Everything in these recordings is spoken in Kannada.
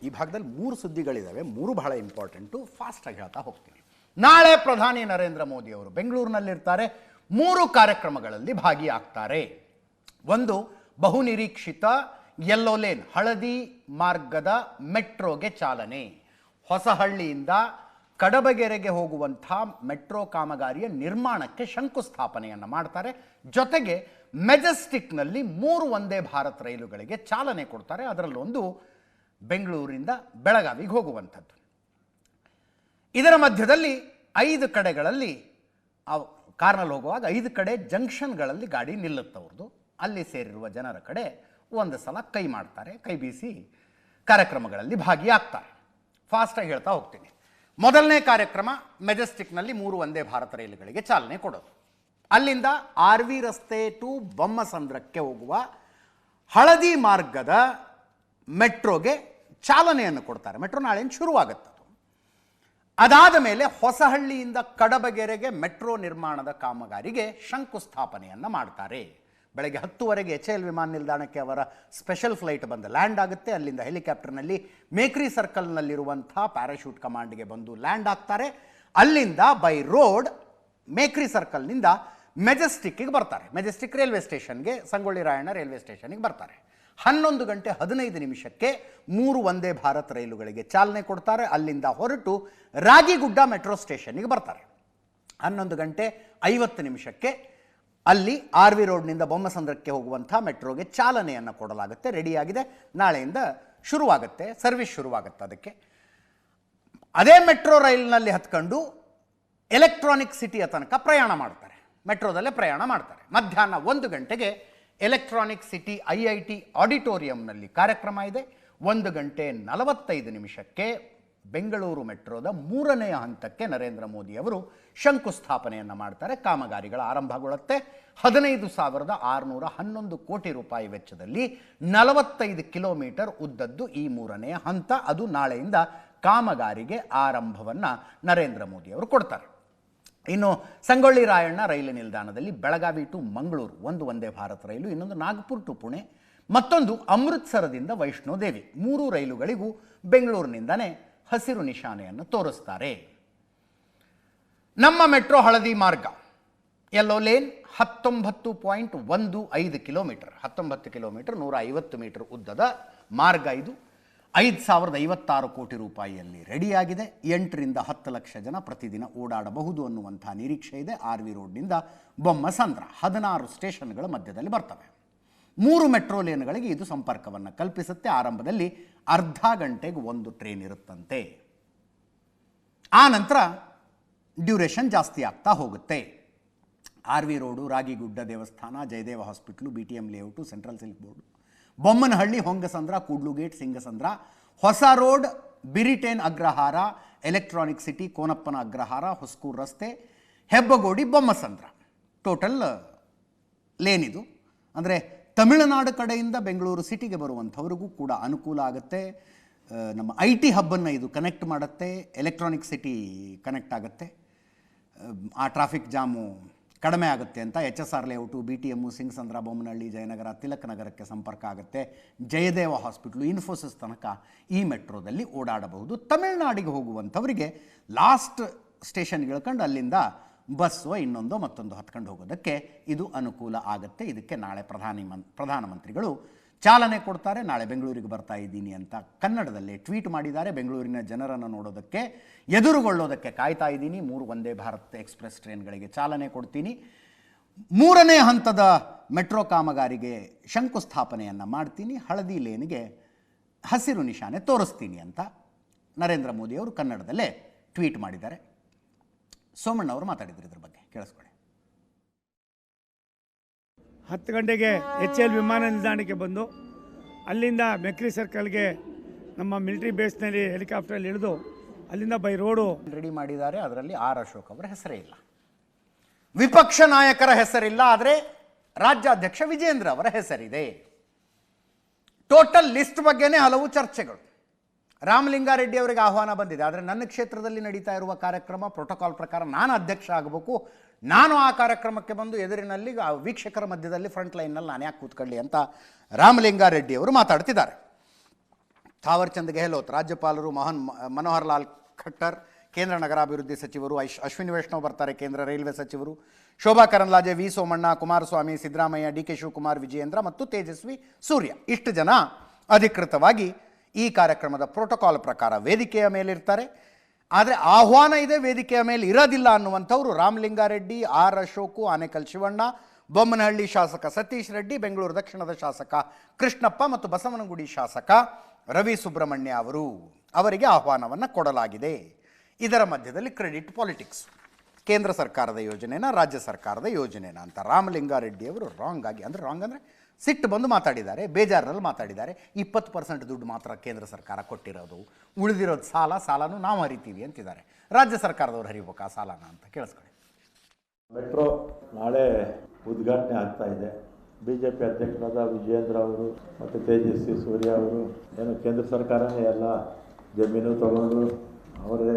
ಈ ಭಾಗದಲ್ಲಿ 3 ಸುದ್ದಿಗಳಿದ್ದಾವೆ, 3 ಬಹಳ ಇಂಪಾರ್ಟೆಂಟು. ಫಾಸ್ಟಾಗಿ ಹೇಳ್ತಾ ಹೋಗ್ತೀನಿ. ನಾಳೆ ಪ್ರಧಾನಿ ನರೇಂದ್ರ ಮೋದಿ ಅವರು ಬೆಂಗಳೂರಿನಲ್ಲಿರ್ತಾರೆ. 3 ಕಾರ್ಯಕ್ರಮಗಳಲ್ಲಿ ಭಾಗಿಯಾಗ್ತಾರೆ. ಒಂದು, ಬಹುನಿರೀಕ್ಷಿತ ಯೆಲ್ಲೋ ಲೇನ್ ಹಳದಿ ಮಾರ್ಗದ ಮೆಟ್ರೋಗೆ ಚಾಲನೆ. ಹೊಸಹಳ್ಳಿಯಿಂದ ಕಡಬಗೆರೆಗೆ ಹೋಗುವಂಥ ಮೆಟ್ರೋ ಕಾಮಗಾರಿಯ ನಿರ್ಮಾಣಕ್ಕೆ ಶಂಕುಸ್ಥಾಪನೆಯನ್ನು ಮಾಡ್ತಾರೆ. ಜೊತೆಗೆ ಮೆಜೆಸ್ಟಿಕ್ನಲ್ಲಿ 3 ವಂದೇ ಭಾರತ್ ರೈಲುಗಳಿಗೆ ಚಾಲನೆ ಕೊಡ್ತಾರೆ. ಅದರಲ್ಲೊಂದು ಬೆಂಗಳೂರಿಂದ ಬೆಳಗಾವಿಗೆ ಹೋಗುವಂಥದ್ದು. ಇದರ ಮಧ್ಯದಲ್ಲಿ 5 ಕಡೆಗಳಲ್ಲಿ ಕಾರ್ನಲ್ಲಿ ಹೋಗುವಾಗ 5 ಕಡೆ ಜಂಕ್ಷನ್ಗಳಲ್ಲಿ ಗಾಡಿ ನಿಲ್ಲುತ್ತವ್ರದ್ದು. ಅಲ್ಲಿ ಸೇರಿರುವ ಜನರ ಕಡೆ ಒಂದು ಸಲ ಕೈ ಮಾಡ್ತಾರೆ, ಕೈ ಬೀಸಿ ಕಾರ್ಯಕ್ರಮಗಳಲ್ಲಿ ಭಾಗಿಯಾಗ್ತಾರೆ. ಫಾಸ್ಟಾಗಿ ಹೇಳ್ತಾ ಹೋಗ್ತೀನಿ. ಮೊದಲನೇ ಕಾರ್ಯಕ್ರಮ ಮೆಜೆಸ್ಟಿಕ್ನಲ್ಲಿ 3 ವಂದೇ ಭಾರತ ರೈಲುಗಳಿಗೆ ಚಾಲನೆ ಕೊಡೋದು. ಅಲ್ಲಿಂದ RV ರಸ್ತೆ ಟು ಬೊಮ್ಮಸಂದ್ರಕ್ಕೆ ಹೋಗುವ ಹಳದಿ ಮಾರ್ಗದ ಮೆಟ್ರೋಗೆ ಚಾಲನೆಯನ್ನು ಕೊಡ್ತಾರೆ. ಮೆಟ್ರೋ ನಾಳೆಯಿಂದ ಶುರುವಾಗುತ್ತೆ. ಅದಾದ ಮೇಲೆ ಹೊಸಹಳ್ಳಿಯಿಂದ ಕಡಬಗೆರೆಗೆ ಮೆಟ್ರೋ ನಿರ್ಮಾಣದ ಕಾಮಗಾರಿಗೆ ಶಂಕುಸ್ಥಾಪನೆಯನ್ನು ಮಾಡ್ತಾರೆ. ಬೆಳಗ್ಗೆ 10 HAL ವಿಮಾನ ನಿಲ್ದಾಣಕ್ಕೆ ಅವರ ಸ್ಪೆಷಲ್ ಫ್ಲೈಟ್ ಬಂದು ಲ್ಯಾಂಡ್ ಆಗುತ್ತೆ. ಅಲ್ಲಿಂದ ಹೆಲಿಕಾಪ್ಟರ್ನಲ್ಲಿ ಮೇಕ್ರಿ ಸರ್ಕಲ್ನಲ್ಲಿರುವಂಥ ಪ್ಯಾರಾಶೂಟ್ ಕಮಾಂಡ್ಗೆ ಬಂದು ಲ್ಯಾಂಡ್ ಆಗ್ತಾರೆ. ಅಲ್ಲಿಂದ ಬೈ ರೋಡ್ ಮೇಕ್ರಿ ಸರ್ಕಲ್ನಿಂದ ಮೆಜೆಸ್ಟಿಕ್ಕಿಗೆ ಬರ್ತಾರೆ. ಮೆಜೆಸ್ಟಿಕ್ ರೈಲ್ವೆ ಸ್ಟೇಷನ್ಗೆ, ಸಂಗೊಳ್ಳಿ ರಾಯಣ್ಣ ರೈಲ್ವೆ ಸ್ಟೇಷನ್ಗೆ ಬರ್ತಾರೆ. 11:15 3 ವಂದೇ ಭಾರತ್ ರೈಲುಗಳಿಗೆ ಚಾಲನೆ ಕೊಡ್ತಾರೆ. ಅಲ್ಲಿಂದ ಹೊರಟು ರಾಗಿಗುಡ್ಡ ಮೆಟ್ರೋ ಸ್ಟೇಷನ್ಗೆ ಬರ್ತಾರೆ. 11:50 ಅಲ್ಲಿ RV ರೋಡ್ನಿಂದ ಬೊಮ್ಮಸಂದ್ರಕ್ಕೆ ಹೋಗುವಂಥ ಮೆಟ್ರೋಗೆ ಚಾಲನೆಯನ್ನು ಕೊಡಲಾಗುತ್ತೆ. ರೆಡಿಯಾಗಿದೆ. ನಾಳೆಯಿಂದ ಶುರುವಾಗುತ್ತೆ, ಸರ್ವಿಸ್ ಶುರುವಾಗುತ್ತೆ. ಅದಕ್ಕೆ ಅದೇ ಮೆಟ್ರೋ ರೈಲ್ನಲ್ಲಿ ಹತ್ಕೊಂಡು ಎಲೆಕ್ಟ್ರಾನಿಕ್ ಸಿಟಿಯ ತನಕ ಪ್ರಯಾಣ ಮಾಡ್ತಾರೆ. ಮೆಟ್ರೋದಲ್ಲೇ ಪ್ರಯಾಣ ಮಾಡ್ತಾರೆ. ಮಧ್ಯಾಹ್ನ 1 ಗಂಟೆಗೆ ಎಲೆಕ್ಟ್ರಾನಿಕ್ ಸಿಟಿ IIT ಆಡಿಟೋರಿಯಂನಲ್ಲಿ ಕಾರ್ಯಕ್ರಮ ಇದೆ. 1:45 ಬೆಂಗಳೂರು ಮೆಟ್ರೋದ 3ನೇ ಹಂತಕ್ಕೆ ನರೇಂದ್ರ ಮೋದಿ ಅವರು ಶಂಕುಸ್ಥಾಪನೆಯನ್ನು ಮಾಡ್ತಾರೆ. ಕಾಮಗಾರಿಗಳ ಆರಂಭಗೊಳ್ಳುತ್ತೆ. 15,611 ಕೋಟಿ ರೂಪಾಯಿ ವೆಚ್ಚದಲ್ಲಿ 45 ಕಿಲೋಮೀಟರ್ ಉದ್ದದ್ದು ಈ 3ನೇ ಹಂತ. ಅದು ನಾಳೆಯಿಂದ ಕಾಮಗಾರಿಗೆ ಆರಂಭವನ್ನು ನರೇಂದ್ರ ಮೋದಿ ಅವರು ಕೊಡ್ತಾರೆ. ಇನ್ನು ಸಂಗೊಳ್ಳಿ ರಾಯಣ್ಣ ರೈಲು ನಿಲ್ದಾಣದಲ್ಲಿ ಬೆಳಗಾವಿ ಟು ಮಂಗಳೂರು 1 ವಂದೇ ಭಾರತ್ ರೈಲು, ಇನ್ನೊಂದು ನಾಗಪುರ್ ಟು ಪುಣೆ, ಮತ್ತೊಂದು ಅಮೃತ್ಸರದಿಂದ ವೈಷ್ಣೋದೇವಿ. 3 ರೈಲುಗಳಿಗೂ ಬೆಂಗಳೂರಿನಿಂದನೇ ಹಸಿರು ನಿಶಾನೆಯನ್ನು ತೋರಿಸ್ತಾರೆ. ನಮ್ಮ ಮೆಟ್ರೋ ಹಳದಿ ಮಾರ್ಗ yellow lane 19.15 kilometre, 19 kilometre 150 metre ಉದ್ದದ ಮಾರ್ಗ. ಇದು 5,056 ಕೋಟಿ ರೂಪಾಯಿಯಲ್ಲಿ ರೆಡಿಯಾಗಿದೆ. 8ರಿಂದ 10 ಲಕ್ಷ ಜನ ಪ್ರತಿದಿನ ಓಡಾಡಬಹುದು ಅನ್ನುವಂಥ ನಿರೀಕ್ಷೆ ಇದೆ. RV ರೋಡ್ನಿಂದ ಬೊಮ್ಮಸಂದ್ರ 16 ಸ್ಟೇಷನ್ಗಳ ಮಧ್ಯದಲ್ಲಿ ಬರ್ತವೆ. 3 ಮೆಟ್ರೋ ಲೇನ್ಗಳಿಗೆ ಇದು ಸಂಪರ್ಕವನ್ನು ಕಲ್ಪಿಸುತ್ತೆ. ಆರಂಭದಲ್ಲಿ ಅರ್ಧ ಗಂಟೆಗೆ 1 ಟ್ರೈನ್ ಇರುತ್ತಂತೆ. ಆ ನಂತರ ಡ್ಯೂರೇಷನ್ ಜಾಸ್ತಿ ಆಗ್ತಾ ಹೋಗುತ್ತೆ. RV ರೋಡು, ರಾಗಿಗುಡ್ಡ ದೇವಸ್ಥಾನ, Jayadeva hospital, BTM layout, central silk board, Bommanahalli, Hongasandra, Kudlu gate, Singasandra, Hosa road, Beretena Agrahara, electronic city, Konappana Agrahara, Hosakur ರಸ್ತೆ, ಹೆಬ್ಬಗೋಡಿ, ಬೊಮ್ಮಸಂದ್ರ ಟೋಟಲ್ ಲೇನ್ ಇದು. ಅಂದರೆ ತಮಿಳುನಾಡು ಕಡೆಯಿಂದ ಬೆಂಗಳೂರು ಸಿಟಿಗೆ ಬರುವಂಥವ್ರಿಗೂ ಕೂಡ ಅನುಕೂಲ ಆಗುತ್ತೆ. ನಮ್ಮ IT ಹಬ್ಬನ್ನು ಇದು ಕನೆಕ್ಟ್ ಮಾಡುತ್ತೆ. ಎಲೆಕ್ಟ್ರಾನಿಕ್ ಸಿಟಿ ಕನೆಕ್ಟ್ ಆಗುತ್ತೆ. ಆ ಟ್ರಾಫಿಕ್ ಜಾಮು ಕಡಿಮೆ ಆಗುತ್ತೆ ಅಂತ HSR layout, BTM, Singasandra, Bommanahalli, Jayanagar, Tilak ನಗರಕ್ಕೆ ಸಂಪರ್ಕ ಆಗುತ್ತೆ. ಜಯದೇವ ಹಾಸ್ಪಿಟ್ಲು, ಇನ್ಫೋಸಿಸ್ ತನಕ ಈ ಮೆಟ್ರೋದಲ್ಲಿ ಓಡಾಡಬಹುದು. ತಮಿಳುನಾಡಿಗೆ ಹೋಗುವಂಥವರಿಗೆ ಲಾಸ್ಟ್ ಸ್ಟೇಷನ್ಗೆ ಇಳ್ಕೊಂಡು ಅಲ್ಲಿಂದ ಬಸ್ಸೋ ಇನ್ನೊಂದೋ ಮತ್ತೊಂದು ಹತ್ಕೊಂಡು ಹೋಗೋದಕ್ಕೆ ಇದು ಅನುಕೂಲ ಆಗುತ್ತೆ. ಇದಕ್ಕೆ ನಾಳೆ ಪ್ರಧಾನಮಂತ್ರಿಗಳು ಚಾಲನೆ ಕೊಡ್ತಾರೆ. ನಾಳೆ ಬೆಂಗಳೂರಿಗೆ ಬರ್ತಾ ಇದ್ದೀನಿ ಅಂತ ಕನ್ನಡದಲ್ಲೇ ಟ್ವೀಟ್ ಮಾಡಿದ್ದಾರೆ. ಬೆಂಗಳೂರಿನ ಜನರನ್ನು ನೋಡೋದಕ್ಕೆ, ಎದುರುಗೊಳ್ಳೋದಕ್ಕೆ ಕಾಯ್ತಾ ಇದ್ದೀನಿ. 3 ವಂದೇ ಭಾರತ್ ಎಕ್ಸ್ಪ್ರೆಸ್ ಟ್ರೈನ್ಗಳಿಗೆ ಚಾಲನೆ ಕೊಡ್ತೀನಿ. 3ನೇ ಹಂತದ ಮೆಟ್ರೋ ಕಾಮಗಾರಿಗೆ ಶಂಕುಸ್ಥಾಪನೆಯನ್ನು ಮಾಡ್ತೀನಿ. ಹಳದಿ ಲೇನ್ಗೆ ಹಸಿರು ನಿಶಾನೆ ತೋರಿಸ್ತೀನಿ ಅಂತ ನರೇಂದ್ರ ಮೋದಿ ಅವರು ಕನ್ನಡದಲ್ಲೇ ಟ್ವೀಟ್ ಮಾಡಿದ್ದಾರೆ. ಸೋಮಣ್ಣ ಅವರು ಮಾತಾಡಿದ್ರು ಇದ್ರ ಬಗ್ಗೆ, ಕೇಳಿಸ್ಕೊಳ್ಳಿ. 10 ಗಂಟೆಗೆ HAL ವಿಮಾನ ನಿಲ್ದಾಣಕ್ಕೆ ಬಂದು ಅಲ್ಲಿಂದ ಮೆಕ್ರಿ ಸರ್ಕಲ್ಗೆ ನಮ್ಮ ಮಿಲಿಟರಿ ಬೇಸ್ನಲ್ಲಿ ಹೆಲಿಕಾಪ್ಟರಲ್ಲಿ ಇಳಿದು ಅಲ್ಲಿಂದ ಬೈ ರೋಡು ರೆಡಿ ಮಾಡಿದ್ದಾರೆ. ಅದರಲ್ಲಿ ಆರ್ ಅಶೋಕ್ ಅವರ ಹೆಸರೇ ಇಲ್ಲ, ವಿಪಕ್ಷ ನಾಯಕರ ಹೆಸರಿಲ್ಲ, ಆದರೆ ರಾಜ್ಯಾಧ್ಯಕ್ಷ ವಿಜೇಂದ್ರ ಅವರ ಹೆಸರಿದೆ. ಟೋಟಲ್ ಲಿಸ್ಟ್ ಬಗ್ಗೆನೇ ಹಲವು ಚರ್ಚೆಗಳು. ರಾಮಲಿಂಗಾರೆಡ್ಡಿ ಅವರಿಗೆ ಆಹ್ವಾನ ಬಂದಿದೆ. ಆದರೆ ನನ್ನ ಕ್ಷೇತ್ರದಲ್ಲಿ ನಡೀತಾ ಇರುವ ಕಾರ್ಯಕ್ರಮ ಪ್ರೋಟೋಕಾಲ್ ಪ್ರಕಾರ ನಾನು ಅಧ್ಯಕ್ಷ ಆಗಬೇಕು, ನಾನು ಆ ಕಾರ್ಯಕ್ರಮಕ್ಕೆ ಬಂದು ಎದುರಿನಲ್ಲಿ ವೀಕ್ಷಕರ ಮಧ್ಯದಲ್ಲಿ ಫ್ರಂಟ್ ಲೈನ್ನಲ್ಲಿ ನಾನು ಯಾಕೆ ಕೂತ್ಕೊಳ್ಳಿ ಅಂತ ರಾಮಲಿಂಗಾರೆಡ್ಡಿ ಅವರು ಮಾತಾಡ್ತಿದ್ದಾರೆ. ಥಾವರ್ ಚಂದ್ ಗೆಹ್ಲೋಟ್, ರಾಜ್ಯಪಾಲರು ಮನೋಹರ್ ಲಾಲ್ ಖಟ್ಟರ್, ಕೇಂದ್ರ ನಗರಾಭಿವೃದ್ಧಿ ಸಚಿವರು ಅಶ್ವಿನಿ ವೈಷ್ಣವ್ ಬರ್ತಾರೆ, ಕೇಂದ್ರ ರೈಲ್ವೆ ಸಚಿವರು Shobha Karandlaje, V Somanna, Kumaraswamy, Siddaramaiah, D K Shivakumar, Vijayendra ಮತ್ತು ತೇಜಸ್ವಿ ಸೂರ್ಯ ಇಷ್ಟು ಜನ ಅಧಿಕೃತವಾಗಿ ಈ ಕಾರ್ಯಕ್ರಮದ ಪ್ರೋಟೋಕಾಲ್ ಪ್ರಕಾರ ವೇದಿಕೆಯ ಮೇಲಿರ್ತಾರೆ. ಆದರೆ ಆಹ್ವಾನ ಇದೆ, ವೇದಿಕೆಯ ಮೇಲೆ ಇರೋದಿಲ್ಲ ಅನ್ನುವಂಥವ್ರು ರಾಮಲಿಂಗಾರೆಡ್ಡಿ, ಆರ್ ಅಶೋಕು, ಆನೇಕಲ್ ಶಿವಣ್ಣ, ಬೊಮ್ಮನಹಳ್ಳಿ ಶಾಸಕ ಸತೀಶ್ ರೆಡ್ಡಿ, ಬೆಂಗಳೂರು ದಕ್ಷಿಣದ ಶಾಸಕ ಕೃಷ್ಣಪ್ಪ ಮತ್ತು ಬಸವನಗುಡಿ ಶಾಸಕ ರವಿ ಸುಬ್ರಹ್ಮಣ್ಯ ಅವರಿಗೆ ಆಹ್ವಾನವನ್ನು ಕೊಡಲಾಗಿದೆ. ಇದರ ಮಧ್ಯದಲ್ಲಿ ಕ್ರೆಡಿಟ್ ಪಾಲಿಟಿಕ್ಸ್, ಕೇಂದ್ರ ಸರ್ಕಾರದ ಯೋಜನೆನ ರಾಜ್ಯ ಸರ್ಕಾರದ ಯೋಜನೆನ ಅಂತ ರಾಮಲಿಂಗಾರೆಡ್ಡಿಯವರು ರಾಂಗ್ ಅಂದರೆ ಸಿಟ್ಟು ಬಂದು ಮಾತಾಡಿದ್ದಾರೆ, ಬೇಜಾರಲ್ಲಿ ಮಾತಾಡಿದ್ದಾರೆ. 20% ದುಡ್ಡು ಮಾತ್ರ ಕೇಂದ್ರ ಸರ್ಕಾರ ಕೊಟ್ಟಿರೋದು, ಉಳಿದಿರೋದು ಸಾಲನೂ ನಾವು ಹರಿತೀವಿ ಅಂತಿದ್ದಾರೆ. ರಾಜ್ಯ ಸರ್ಕಾರದವ್ರು ಹರಿಬೇಕಾ ಸಾಲನ ಅಂತ ಕೇಳಿಸ್ಕೊಳ್ಳಿ. ಮೆಟ್ರೋ ನಾಳೆ ಉದ್ಘಾಟನೆ ಆಗ್ತಾ ಇದೆ. BJP ಅಧ್ಯಕ್ಷರಾದ ವಿಜಯೇಂದ್ರ ಅವರು ಮತ್ತು ತೇಜಸ್ವಿ ಸೂರ್ಯ ಅವರು ಏನು ಕೇಂದ್ರ ಸರ್ಕಾರನೇ ಎಲ್ಲ ಜಮೀನು ತಗೊಂಡು ಅವರೇ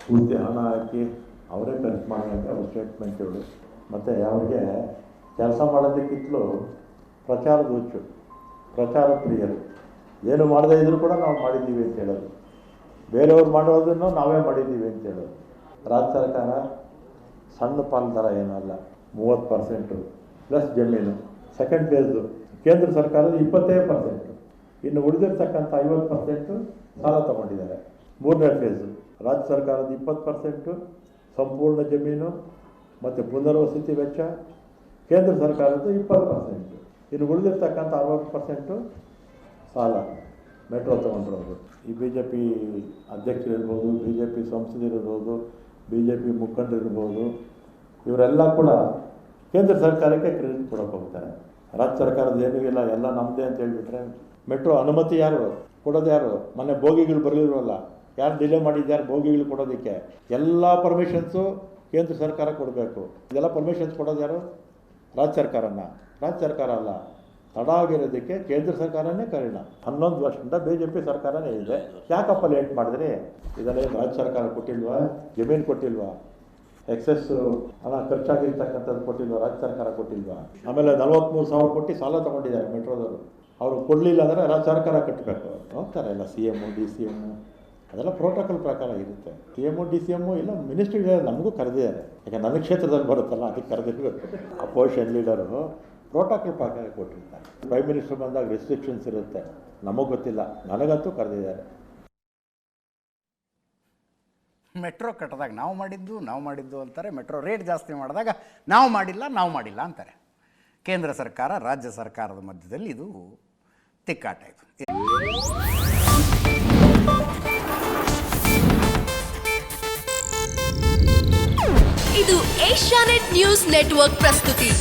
ಪೂರ್ತಿ ಹಣ ಹಾಕಿ ಅವರೇ ಖರ್ಚು ಮಾಡೋಕ್ಕೆ ಅವ್ರ ಸ್ಟೇಟ್ಮೆಂಟ್ಗಳು ಮತ್ತು ಅವ್ರಿಗೆ ಕೆಲಸ ಮಾಡೋದಕ್ಕಿಂತಲೂ ಪ್ರಚಾರದ ಹುಚ್ಚು, ಪ್ರಚಾರ ಪ್ರಿಯರು. ಏನು ಮಾಡದೇ ಇದ್ದರೂ ಕೂಡ ನಾವು ಮಾಡಿದ್ದೀವಿ ಅಂತ ಹೇಳೋದು, ಬೇರೆಯವ್ರು ಮಾಡೋದನ್ನು ನಾವೇ ಮಾಡಿದ್ದೀವಿ ಅಂತ ಹೇಳೋದು. ರಾಜ್ಯ ಸರ್ಕಾರ ಸಣ್ಣ ಪಾಲ್ದಾರ ಏನಲ್ಲ, 30% ಪ್ಲಸ್ ಜಮೀನು. ಸೆಕೆಂಡ್ ಫೇಸ್ದು ಕೇಂದ್ರ ಸರ್ಕಾರದ 20%, ಇನ್ನು ಉಳಿದಿರ್ತಕ್ಕಂಥ 50% ಸಾಲ ತಗೊಂಡಿದ್ದಾರೆ. ಮೂರನೇ ಫೇಸು ರಾಜ್ಯ ಸರ್ಕಾರದ 20% ಸಂಪೂರ್ಣ ಜಮೀನು ಮತ್ತು ಪುನರ್ವಸತಿ ವೆಚ್ಚ, ಕೇಂದ್ರ ಸರ್ಕಾರದ 20%, ಇನ್ನು ಉಳಿದಿರ್ತಕ್ಕಂಥ 60% ಸಾಲ ಮೆಟ್ರೋ ತೊಗೊಂಡಿರೋದು. ಈ BJP ಅಧ್ಯಕ್ಷರಿರ್ಬೋದು, BJP ಸಂಸದರಿರ್ಬೋದು, BJP ಮುಖಂಡರಿರ್ಬೋದು, ಇವರೆಲ್ಲ ಕೂಡ ಕೇಂದ್ರ ಸರ್ಕಾರಕ್ಕೆ ಕ್ರೆಡಿಟ್ ಕೊಡೋಕೆ ಹೋಗ್ತಾರೆ. ರಾಜ್ಯ ಸರ್ಕಾರದ ಏನೂ ಇಲ್ಲ, ಎಲ್ಲ ನಮ್ಮದೇ ಅಂತ ಹೇಳಿಬಿಟ್ರೆ ಮೆಟ್ರೋ ಅನುಮತಿ ಯಾರು ಕೊಡೋದು? ಯಾರು? ಮೊನ್ನೆ ಬೋಗಿಗಳು ಬರಲಿಲ್ವಲ್ಲ, ಯಾರು ಡಿಲೇ ಮಾಡಿದ್ಯಾರು ಬೋಗಿಗಳು ಕೊಡೋದಕ್ಕೆ? ಎಲ್ಲ ಪರ್ಮಿಷನ್ಸು ಕೇಂದ್ರ ಸರ್ಕಾರ ಕೊಡಬೇಕು. ಇದೆಲ್ಲ ಪರ್ಮಿಷನ್ಸ್ ಕೊಡೋದು ಯಾರು? ರಾಜ್ಯ ಸರ್ಕಾರನ. ರಾಜ್ಯ ಸರ್ಕಾರ ಅಲ್ಲ, ತಡ ಆಗಿರೋದಕ್ಕೆ ಕೇಂದ್ರ ಸರ್ಕಾರನೇ ಕಾರಣ. 11 ವರ್ಷದಿಂದ BJP ಸರ್ಕಾರನೇ ಇದೆ. ಯಾಕಪ್ಪ ಲೇಟ್ ಮಾಡಿದ್ರಿ? ಇದೆಲ್ಲ ರಾಜ್ಯ ಸರ್ಕಾರ ಕೊಟ್ಟಿಲ್ವಾ? ಜಮೀನು ಕೊಟ್ಟಿಲ್ವಾ? ಎಕ್ಸೆಸ್ ಹಣ ಖರ್ಚಾಗಿರ್ತಕ್ಕಂಥದ್ದು ಕೊಟ್ಟಿಲ್ವಾ? ರಾಜ್ಯ ಸರ್ಕಾರ ಕೊಟ್ಟಿಲ್ವಾ? ಆಮೇಲೆ 43,000 ಕೋಟಿ ಸಾಲ ತೊಗೊಂಡಿದ್ದಾರೆ ಮೆಟ್ರೋದವರು. ಅವರು ಕೊಡಲಿಲ್ಲ ಅಂದರೆ ರಾಜ್ಯ ಸರ್ಕಾರ ಕಟ್ಟಬೇಕು. ಹೋಗ್ತಾರೆ ಎಲ್ಲ CM, DCM, ಅದೆಲ್ಲ ಪ್ರೋಟೋಕಾಲ್ ಪ್ರಕಾರ ಇರುತ್ತೆ. CM, DCM ಇಲ್ಲ ಮಿನಿಸ್ಟ್ರಿಗಳು ನಮಗೂ ಕರೆದಿದ್ದಾರೆ. ಯಾಕೆ ನನ್ನ ಕ್ಷೇತ್ರದಲ್ಲಿ ಬರುತ್ತಲ್ಲ, ಅದಕ್ಕೆ ಕರೆದಿರಬೇಕು. ಅಪೋಸಿಷನ್ ಲೀಡರು ಪ್ರೋಟೋಕಾಲ್ ಪ್ರಕಾರ ಕೊಟ್ಟಿರ್ತಾರೆ. ಪ್ರೈಮ್ ಮಿನಿಸ್ಟರ್ ಬಂದಾಗ ರೆಸ್ಟ್ರಿಕ್ಷನ್ಸ್ ಇರುತ್ತೆ, ನಮಗೆ ಗೊತ್ತಿಲ್ಲ, ನನಗಂತೂ ಕರೆದಿದ್ದಾರೆ. ಮೆಟ್ರೋ ಕಟ್ಟಿದಾಗ ನಾವು ಮಾಡಿದ್ದು ಅಂತಾರೆ, ಮೆಟ್ರೋ ರೇಟ್ ಜಾಸ್ತಿ ಮಾಡಿದಾಗ ನಾವು ಮಾಡಿಲ್ಲ ಅಂತಾರೆ. ಕೇಂದ್ರ ಸರ್ಕಾರ ರಾಜ್ಯ ಸರ್ಕಾರದ ಮಧ್ಯದಲ್ಲಿ ಇದು ತಿಕ್ಕಾಟ. ಇದು ಏಷ್ಯಾನೆಟ್ ನ್ಯೂಸ್ ನೆಟ್ವರ್ಕ್ ಪ್ರಸ್ತುತಿ.